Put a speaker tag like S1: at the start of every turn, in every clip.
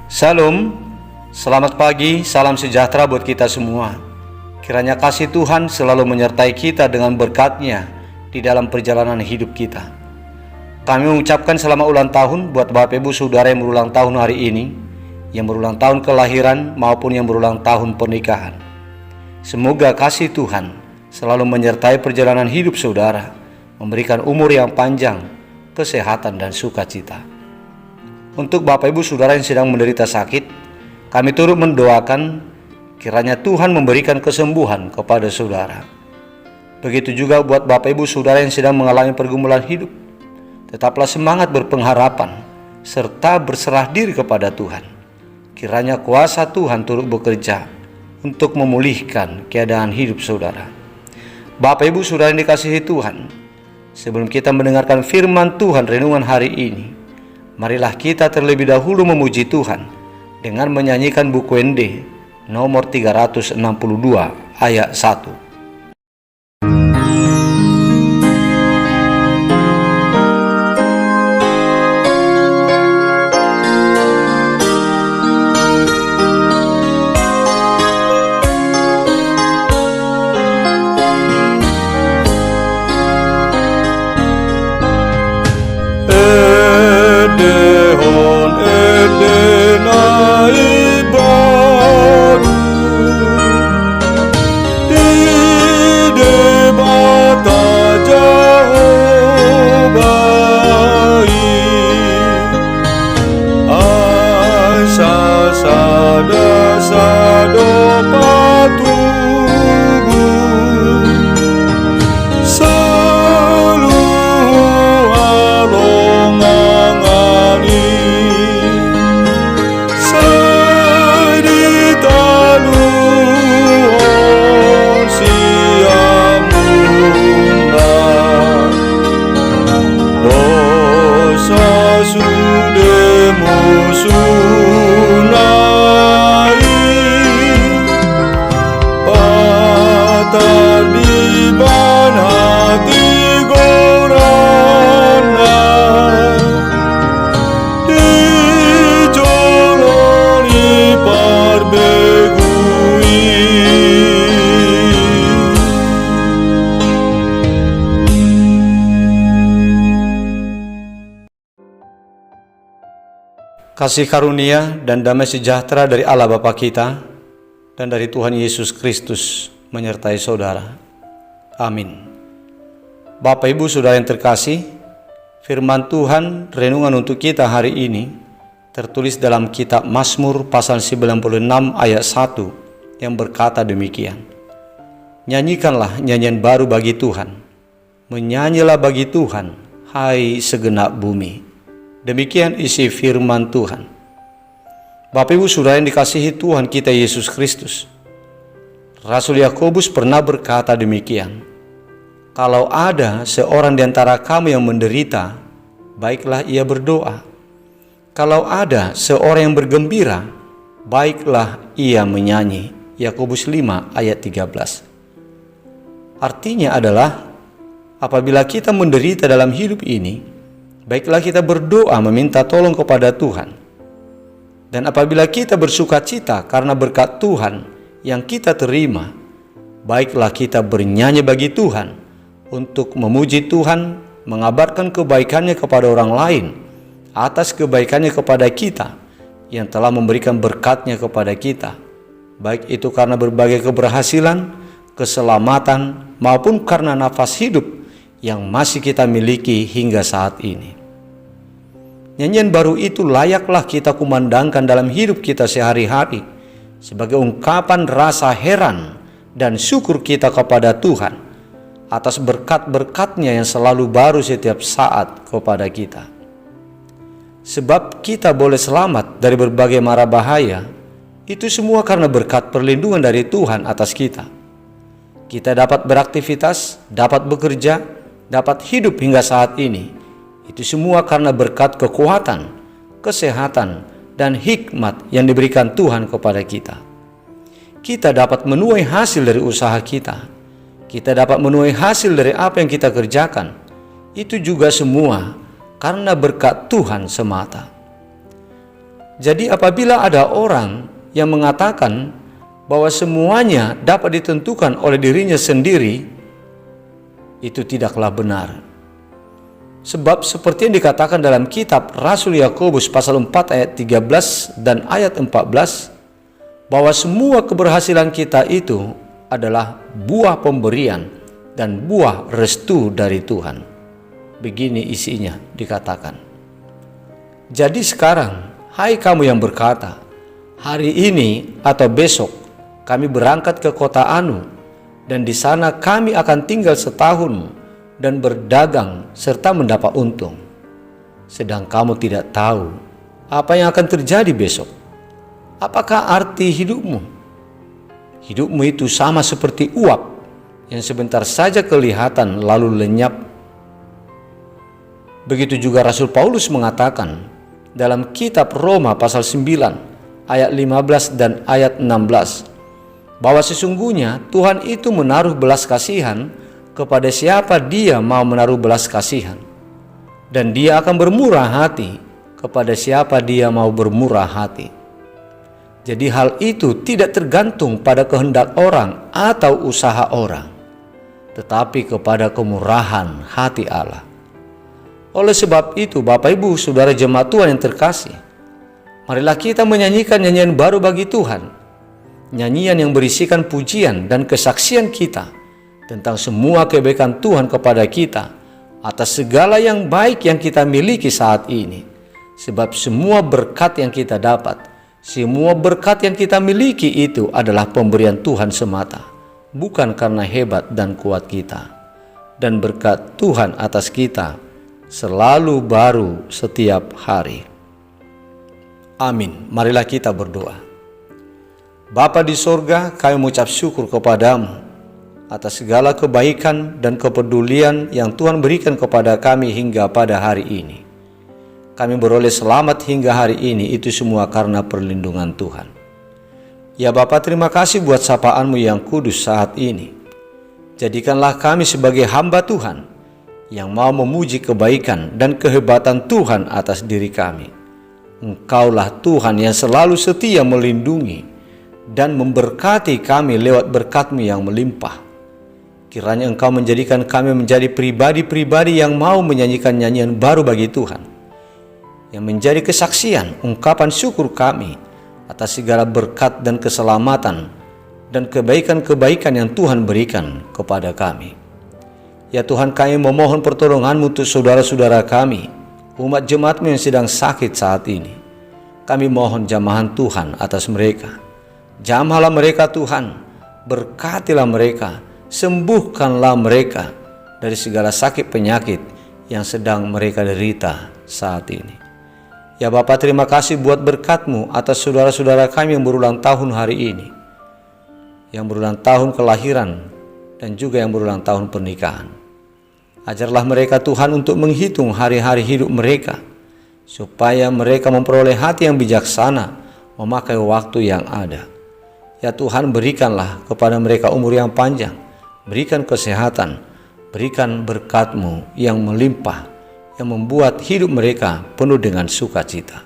S1: Shalom, selamat pagi, salam sejahtera buat kita semua. Kiranya kasih Tuhan selalu menyertai kita dengan berkat-Nya di dalam perjalanan hidup kita. Kami mengucapkan selamat ulang tahun buat Bapak Ibu Saudara yang berulang tahun hari ini, yang berulang tahun kelahiran maupun yang berulang tahun pernikahan. Semoga kasih Tuhan selalu menyertai perjalanan hidup saudara, memberikan umur yang panjang, kesehatan dan sukacita. Untuk Bapak Ibu Saudara yang sedang menderita sakit, kami turut mendoakan kiranya Tuhan memberikan kesembuhan kepada saudara. Begitu juga buat Bapak Ibu Saudara yang sedang mengalami pergumulan hidup. Tetaplah semangat berpengharapan serta berserah diri kepada Tuhan. Kiranya kuasa Tuhan turut bekerja untuk memulihkan keadaan hidup saudara. Bapak Ibu Saudara yang dikasihi Tuhan, sebelum kita mendengarkan firman Tuhan renungan hari ini, marilah kita terlebih dahulu memuji Tuhan dengan menyanyikan buku ND nomor 362 ayat 1. Kasih karunia dan damai sejahtera dari Allah Bapa kita dan dari Tuhan Yesus Kristus menyertai saudara. Amin. Bapak Ibu Saudara yang terkasih, firman Tuhan renungan untuk kita hari ini tertulis dalam kitab Mazmur pasal 96 ayat 1 yang berkata demikian. Nyanyikanlah nyanyian baru bagi Tuhan, menyanyilah bagi Tuhan, hai segenap bumi. Demikian isi firman Tuhan. Bapak Ibu Saudara yang dikasihi Tuhan kita Yesus Kristus, Rasul Yakobus pernah berkata demikian, kalau ada seorang di antara kamu yang menderita, baiklah ia berdoa. Kalau ada seorang yang bergembira, baiklah ia menyanyi. Yakobus 5 ayat 13. Artinya adalah, apabila kita menderita dalam hidup ini, baiklah kita berdoa meminta tolong kepada Tuhan. Dan apabila kita bersuka cita karena berkat Tuhan yang kita terima, baiklah kita bernyanyi bagi Tuhan untuk memuji Tuhan, mengabarkan kebaikannya kepada orang lain atas kebaikannya kepada kita yang telah memberikan berkatnya kepada kita, baik itu karena berbagai keberhasilan, keselamatan maupun karena nafas hidup yang masih kita miliki hingga saat ini. Nyanyian baru itu layaklah kita kumandangkan dalam hidup kita sehari-hari sebagai ungkapan rasa heran dan syukur kita kepada Tuhan atas berkat-berkat-Nya yang selalu baru setiap saat kepada kita. Sebab kita boleh selamat dari berbagai mara bahaya, itu semua karena berkat perlindungan dari Tuhan atas kita. Kita dapat beraktivitas, dapat bekerja, dapat hidup hingga saat ini. Itu semua karena berkat kekuatan, kesehatan, dan hikmat yang diberikan Tuhan kepada kita. Kita dapat menuai hasil dari usaha kita. Kita dapat menuai hasil dari apa yang kita kerjakan. Itu juga semua karena berkat Tuhan semata. Jadi apabila ada orang yang mengatakan bahwa semuanya dapat ditentukan oleh dirinya sendiri, itu tidaklah benar. Sebab seperti yang dikatakan dalam kitab Rasul Yakobus pasal 4 ayat 13 dan ayat 14, bahwa semua keberhasilan kita itu adalah buah pemberian dan buah restu dari Tuhan. Begini isinya dikatakan. Jadi sekarang, hai kamu yang berkata, hari ini atau besok kami berangkat ke kota Anu, dan di sana kami akan tinggal setahun dan berdagang serta mendapat untung. Sedang kamu tidak tahu apa yang akan terjadi besok. Apakah arti hidupmu? Hidupmu itu sama seperti uap yang sebentar saja kelihatan lalu lenyap. Begitu juga Rasul Paulus mengatakan dalam kitab Roma pasal 9 ayat 15 dan ayat 16, bahwa sesungguhnya Tuhan itu menaruh belas kasihan kepada siapa Dia mau menaruh belas kasihan, dan Dia akan bermurah hati kepada siapa Dia mau bermurah hati. Jadi hal itu tidak tergantung pada kehendak orang atau usaha orang, tetapi kepada kemurahan hati Allah. Oleh sebab itu, Bapak Ibu Saudara jemaat Tuhan yang terkasih, marilah kita menyanyikan nyanyian baru bagi Tuhan, nyanyian yang berisikan pujian dan kesaksian kita tentang semua kebaikan Tuhan kepada kita atas segala yang baik yang kita miliki saat ini. Sebab semua berkat yang kita dapat, semua berkat yang kita miliki itu adalah pemberian Tuhan semata, bukan karena hebat dan kuat kita. Dan berkat Tuhan atas kita selalu baru setiap hari. Amin. Marilah kita berdoa. Bapa di sorga, kami mengucap syukur kepadamu atas segala kebaikan dan kepedulian yang Tuhan berikan kepada kami hingga pada hari ini. Kami beroleh selamat hingga hari ini, itu semua karena perlindungan Tuhan. Ya Bapa, terima kasih buat sapaan-Mu yang kudus saat ini. Jadikanlah kami sebagai hamba Tuhan yang mau memuji kebaikan dan kehebatan Tuhan atas diri kami. Engkaulah Tuhan yang selalu setia melindungi dan memberkati kami lewat berkat-Mu yang melimpah. Kiranya Engkau menjadikan kami menjadi pribadi-pribadi yang mau menyanyikan nyanyian baru bagi Tuhan, yang menjadi kesaksian, ungkapan syukur kami atas segala berkat dan keselamatan dan kebaikan-kebaikan yang Tuhan berikan kepada kami. Ya Tuhan, kami memohon pertolongan-Mu untuk saudara-saudara kami, umat jemaat-Mu yang sedang sakit saat ini. Kami mohon jamahan Tuhan atas mereka. Jamahlah mereka Tuhan, berkatilah mereka, sembuhkanlah mereka dari segala sakit penyakit yang sedang mereka derita saat ini. Ya Bapa, terima kasih buat berkat-Mu atas saudara-saudara kami yang berulang tahun hari ini, yang berulang tahun kelahiran dan juga yang berulang tahun pernikahan. Ajarlah mereka Tuhan untuk menghitung hari-hari hidup mereka, supaya mereka memperoleh hati yang bijaksana memakai waktu yang ada. Ya Tuhan, berikanlah kepada mereka umur yang panjang, berikan kesehatan, berikan berkat-Mu yang melimpah, yang membuat hidup mereka penuh dengan sukacita.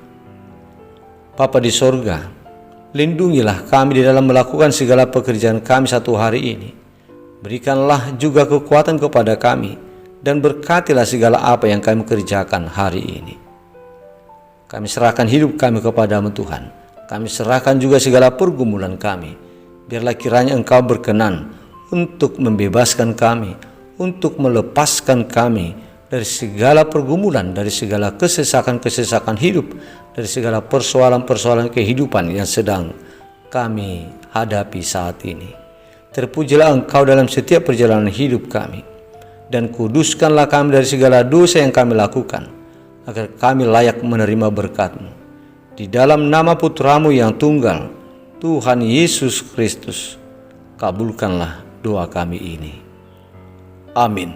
S1: Bapa di sorga, lindungilah kami di dalam melakukan segala pekerjaan kami satu hari ini. Berikanlah juga kekuatan kepada kami, dan berkatilah segala apa yang kami kerjakan hari ini. Kami serahkan hidup kami kepada-Mu Tuhan. Kami serahkan juga segala pergumulan kami. Biarlah kiranya Engkau berkenan untuk membebaskan kami, untuk melepaskan kami dari segala pergumulan, dari segala kesesakan-kesesakan hidup, dari segala persoalan-persoalan kehidupan yang sedang kami hadapi saat ini. Terpujilah Engkau dalam setiap perjalanan hidup kami, dan kuduskanlah kami dari segala dosa yang kami lakukan, agar kami layak menerima berkat-Mu. Di dalam nama Putra-Mu yang tunggal, Tuhan Yesus Kristus, kabulkanlah doa kami ini. Amin.